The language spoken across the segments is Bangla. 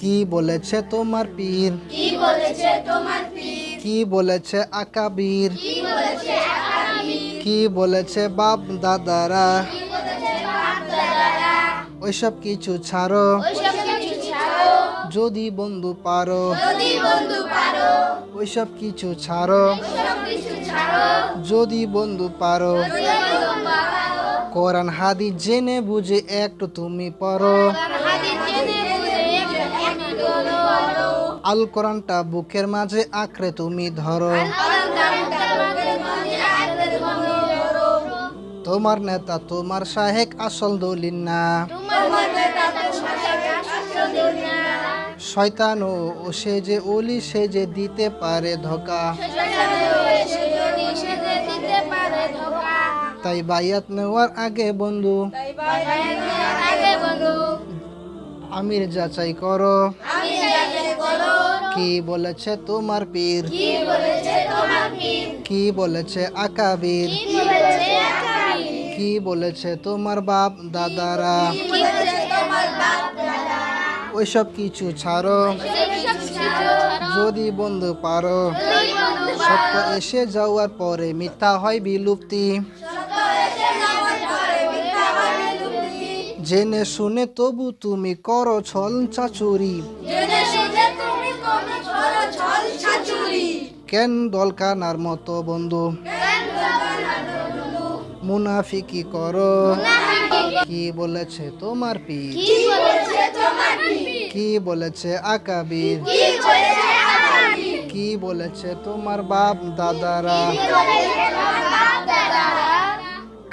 কি বলেছে তোমার পীর, কি বলেছে তোমার পীর, কি বলেছে আকাবির, কি বলেছে আকাবির, কি বলেছে বাপ দাদারা, কি বলেছে বাপ দাদারা, ওইসব কিছু ছাড়ো ওইসব কিছু ছাড়ো, যদি বন্ধু পারো, যদি বন্ধু পারো, ওইসব কিছু ছাড়ো ওইসব কিছু ছাড়ো, যদি বন্ধু পারো। যদি বন্ধু পারো, কোরআন হাদিস জেনে বুঝে একটু তুমি পড়ো, হাদিস জেনে বুঝে একটু পড়ো, আল কোরআনটা বুকের মাঝে আঁকড়ে তুমি ধরো। তোমার নেতা তোমার শাহেক আসল দলিল না, শয়তান ও সে যে ওলি সে যে দিতে পারে ধোকা। তাই বায়াত নেওয়ার আগে বন্ধু আমির যাচাই করো, কি বলেছে তোমার পীর, কি বলেছে আকাবির, কি বলেছে তোমার বাপ দাদারা, ওইসব কিছু ছাড়ো যদি বন্ধু পারো। সত্য এসে যাওয়ার পরে মিথ্যা হয় বিলুপ্তি, জেনে শুনে তবু তুমি করো ছল চাচুরি। কেন দলকানার মতো বন্ধু মুনাফিকি করো, কি বলেছে তোমার পীর, কি বলেছে আকাবির, কি বলেছে তোমার বাপ দাদারা,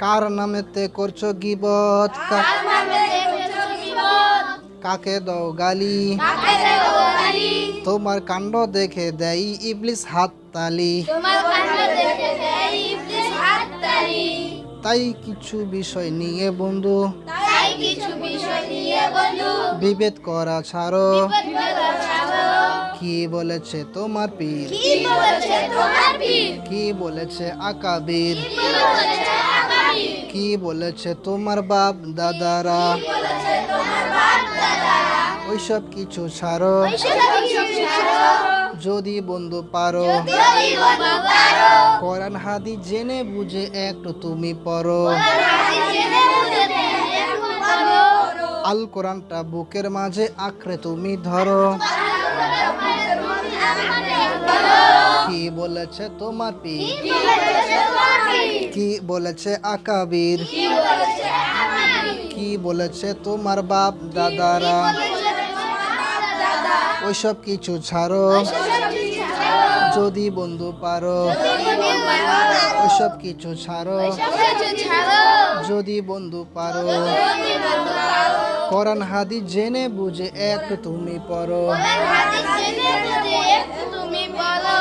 কার নামেতে করছো গিবত, কাকে দাও গালি, তোমার কাণ্ড দেখে দেয় ইবলিস হাত তালি। তাই কিছু বিষয় নিয়ে বন্ধু বিভেদ করা ছাড়ো, কি বলেছে তোমার পীর, কি বলেছে আকাবির, কি বলেছে তোমার বাপ দাদারা, ওইসব কিছু ছাড়ো যদি বন্ধু পারো। কোরআন হাদিস জেনে বুঝে একটু তুমি পড়ো, আল কোরআনটা বুকের মাঝে আঁকড়ে তুমি ধরো। কি বলেছে তোমার পীর, কি বলেছে আকাবির, কি বলেছে তোমার বাপ দাদারা, ওইসব কিছু ছাড়ো যদি বন্ধু পারো। ওইসব কিছু ছাড়ো যদি বন্ধু পারো। কোরআন হাদিস জেনে বুঝে একটু তুমি পড়ো।